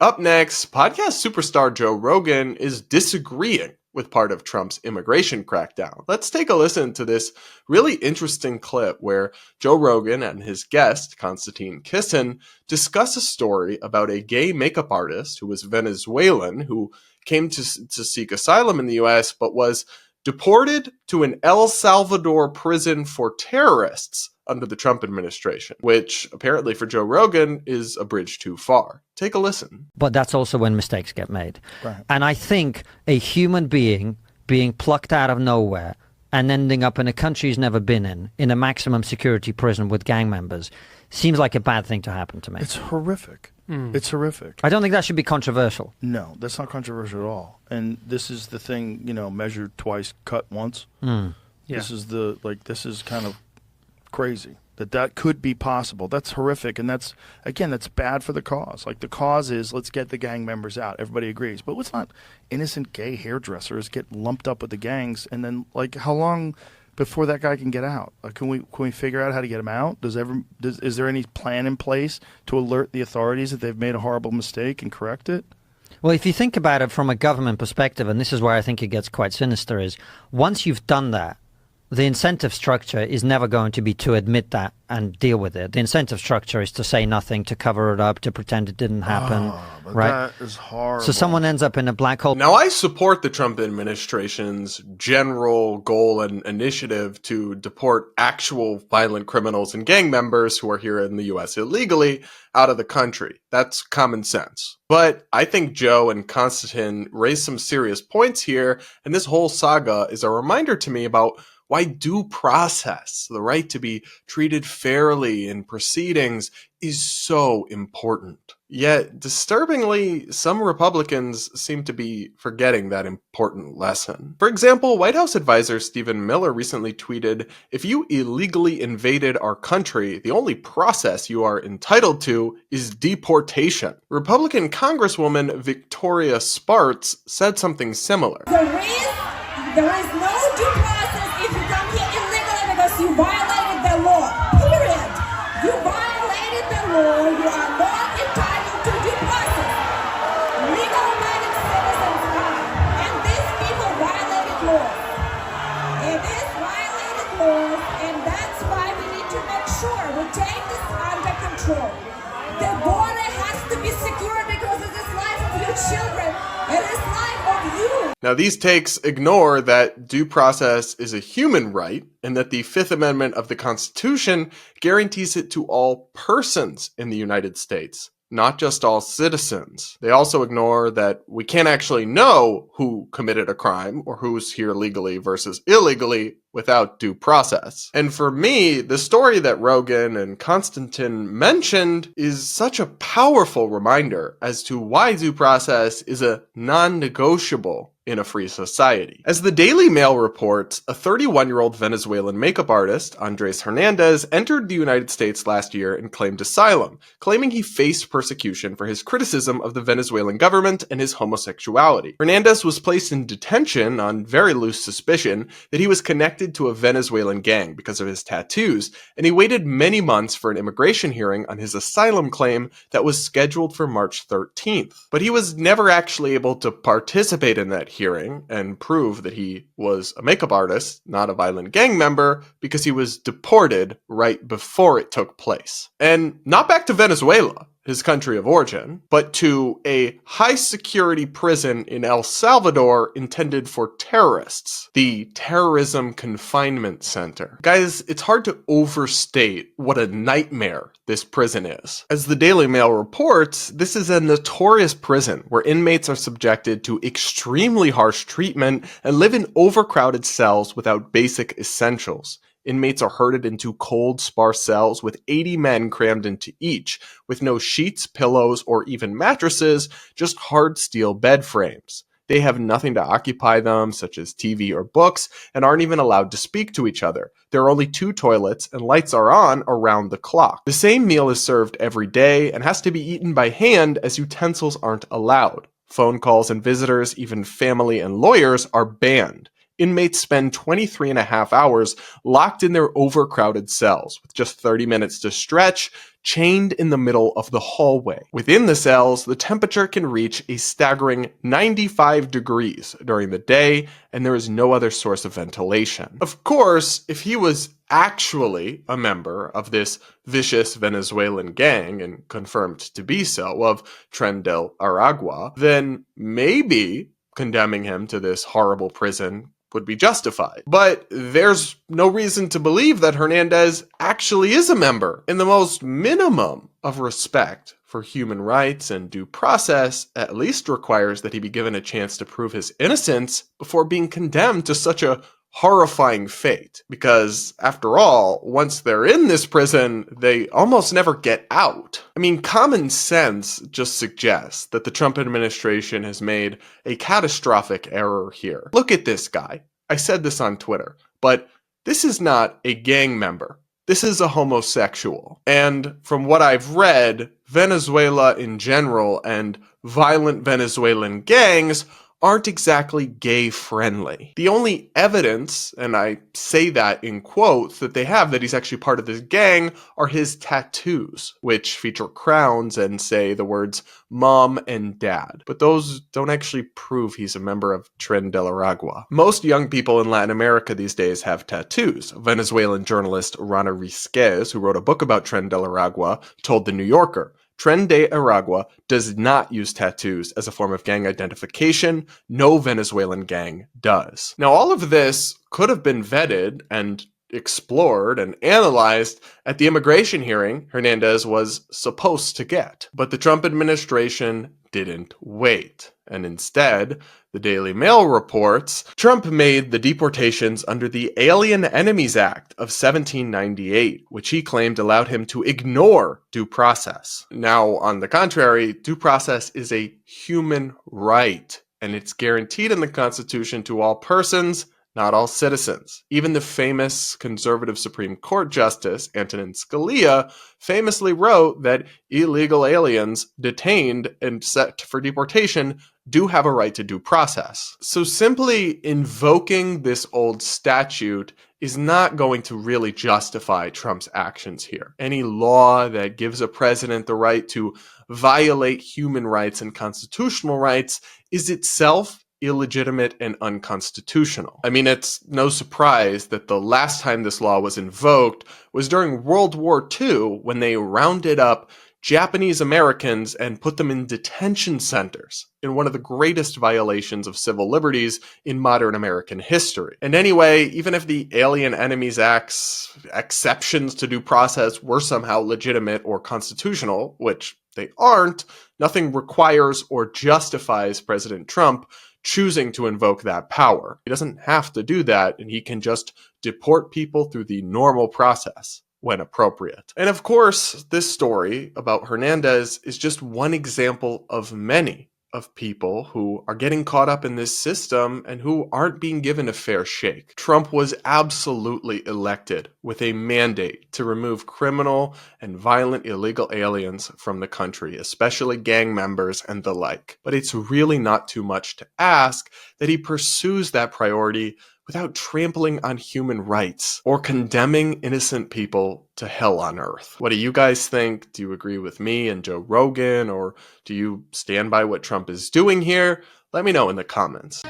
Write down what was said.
Up next, podcast superstar Joe Rogan is disagreeing with part of Trump's immigration crackdown. Let's take a listen to this really interesting clip where Joe Rogan and his guest, Konstantin Kisin, discuss a story about a gay makeup artist who was Venezuelan, who came to seek asylum in the US, but was deported to an El Salvador prison for terrorists under the Trump administration, which apparently for Joe Rogan is a bridge too far. Take a listen. But that's also when mistakes get made. Right. And I think a human being being plucked out of nowhere and ending up in a country he's never been in a maximum security prison with gang members, seems like a bad thing to happen to me. It's horrific. It's horrific. I don't think that should be controversial. No, that's not controversial at all. And this is the thing, measured twice, cut once. Yeah. This is kind of crazy that could be possible. That's horrific. And that's bad for the cause. Like, the cause is, let's get the gang members out. Everybody agrees. But let's not innocent gay hairdressers get lumped up with the gangs. And then, like, how long before that guy can get out? Can we figure out how to get him out? Is there any plan in place to alert the authorities that they've made a horrible mistake and correct it? Well, if you think about it from a government perspective, and this is where I think it gets quite sinister, is once you've done that, the incentive structure is never going to be to admit that and deal with it. The incentive structure is to say nothing, to cover it up, to pretend it didn't happen. But right? That is horrible. So someone ends up in a black hole. Now, I support the Trump administration's general goal and initiative to deport actual violent criminals and gang members who are here in the U.S. illegally out of the country. That's common sense. But I think Joe and Konstantin raised some serious points here, and this whole saga is a reminder to me about why due process, the right to be treated fairly in proceedings, is so important. Yet, disturbingly, some Republicans seem to be forgetting that important lesson. For example, White House advisor Stephen Miller recently tweeted, "If you illegally invaded our country, the only process you are entitled to is deportation." Republican Congresswoman Victoria Spartz said something similar. There is no due process if you come here illegally because you violated the law. Period. You violated the law. You are not entitled to due process. Legal-minded citizens are. And these people violated laws. It is violated laws, and that's why we need to make sure we take this under control. The border has to be secure because it is life of your children. It is life of you. Now, these takes ignore that due process is a human right and that the Fifth Amendment of the Constitution guarantees it to all persons in the United States, not just all citizens. They also ignore that we can't actually know who committed a crime or who's here legally versus illegally without due process. And for me, the story that Rogan and Konstantin mentioned is such a powerful reminder as to why due process is a non-negotiable in a free society. As the Daily Mail reports, a 31-year-old Venezuelan makeup artist, Andres Hernandez, entered the United States last year and claimed asylum, claiming he faced persecution for his criticism of the Venezuelan government and his homosexuality. Hernandez was placed in detention on very loose suspicion that he was connected to a Venezuelan gang because of his tattoos, and he waited many months for an immigration hearing on his asylum claim that was scheduled for March 13th. But he was never actually able to participate in that hearing and prove that he was a makeup artist, not a violent gang member, because he was deported right before it took place. And not back to Venezuela, his country of origin, but to a high-security prison in El Salvador intended for terrorists, the Terrorism Confinement Center. Guys, it's hard to overstate what a nightmare this prison is. As the Daily Mail reports, this is a notorious prison where inmates are subjected to extremely harsh treatment and live in overcrowded cells without basic essentials. Inmates are herded into cold, sparse cells with 80 men crammed into each, with no sheets, pillows, or even mattresses, just hard steel bed frames. They have nothing to occupy them, such as TV or books, and aren't even allowed to speak to each other. There are only 2 toilets, and lights are on around the clock. The same meal is served every day and has to be eaten by hand as utensils aren't allowed. Phone calls and visitors, even family and lawyers, are banned. inmates spend 23 and a half hours locked in their overcrowded cells with just 30 minutes to stretch, chained in the middle of the hallway. Within the cells, the temperature can reach a staggering 95 degrees during the day, and there is no other source of ventilation. Of course, if he was actually a member of this vicious Venezuelan gang, and confirmed to be so, of Tren del Aragua, then maybe condemning him to this horrible prison would be justified. But there's no reason to believe that Hernandez actually is a member. In the most minimum of respect for human rights and due process, at least requires that he be given a chance to prove his innocence before being condemned to such a horrifying fate. Because, after all, once they're in this prison, they almost never get out. I mean, common sense just suggests that the Trump administration has made a catastrophic error here. Look at this guy. I said this on Twitter, but this is not a gang member. This is a homosexual. And from what I've read, Venezuela in general and violent Venezuelan gangs aren't exactly gay-friendly. The only evidence, and I say that in quotes, that they have that he's actually part of this gang are his tattoos, which feature crowns and say the words mom and dad. But those don't actually prove he's a member of Tren del Aragua. Most young people in Latin America these days have tattoos. Venezuelan journalist Rana Rizquez, who wrote a book about Tren del Aragua, told The New Yorker, Tren de Aragua does not use tattoos as a form of gang identification. No Venezuelan gang does. Now, all of this could have been vetted and explored and analyzed at the immigration hearing Hernandez was supposed to get. But the Trump administration didn't wait. And instead, the Daily Mail reports, Trump made the deportations under the Alien Enemies Act of 1798, which he claimed allowed him to ignore due process. Now, on the contrary, due process is a human right, and it's guaranteed in the Constitution to all persons, not all citizens. Even the famous conservative Supreme Court Justice, Antonin Scalia, famously wrote that illegal aliens detained and set for deportation do have a right to due process. So simply invoking this old statute is not going to really justify Trump's actions here. Any law that gives a president the right to violate human rights and constitutional rights is itself illegitimate and unconstitutional. I mean, it's no surprise that the last time this law was invoked was during World War II, when they rounded up Japanese Americans and put them in detention centers in one of the greatest violations of civil liberties in modern American history. And anyway, even if the Alien Enemies Act's exceptions to due process were somehow legitimate or constitutional, which they aren't, nothing requires or justifies President Trump choosing to invoke that power. He doesn't have to do that, and he can just deport people through the normal process when appropriate. And of course, this story about Hernandez is just one example of many of people who are getting caught up in this system and who aren't being given a fair shake. Trump was absolutely elected with a mandate to remove criminal and violent illegal aliens from the country, especially gang members and the like. But it's really not too much to ask that he pursues that priority without trampling on human rights or condemning innocent people to hell on earth. What do you guys think? Do you agree with me and Joe Rogan, or do you stand by what Trump is doing here? Let me know in the comments.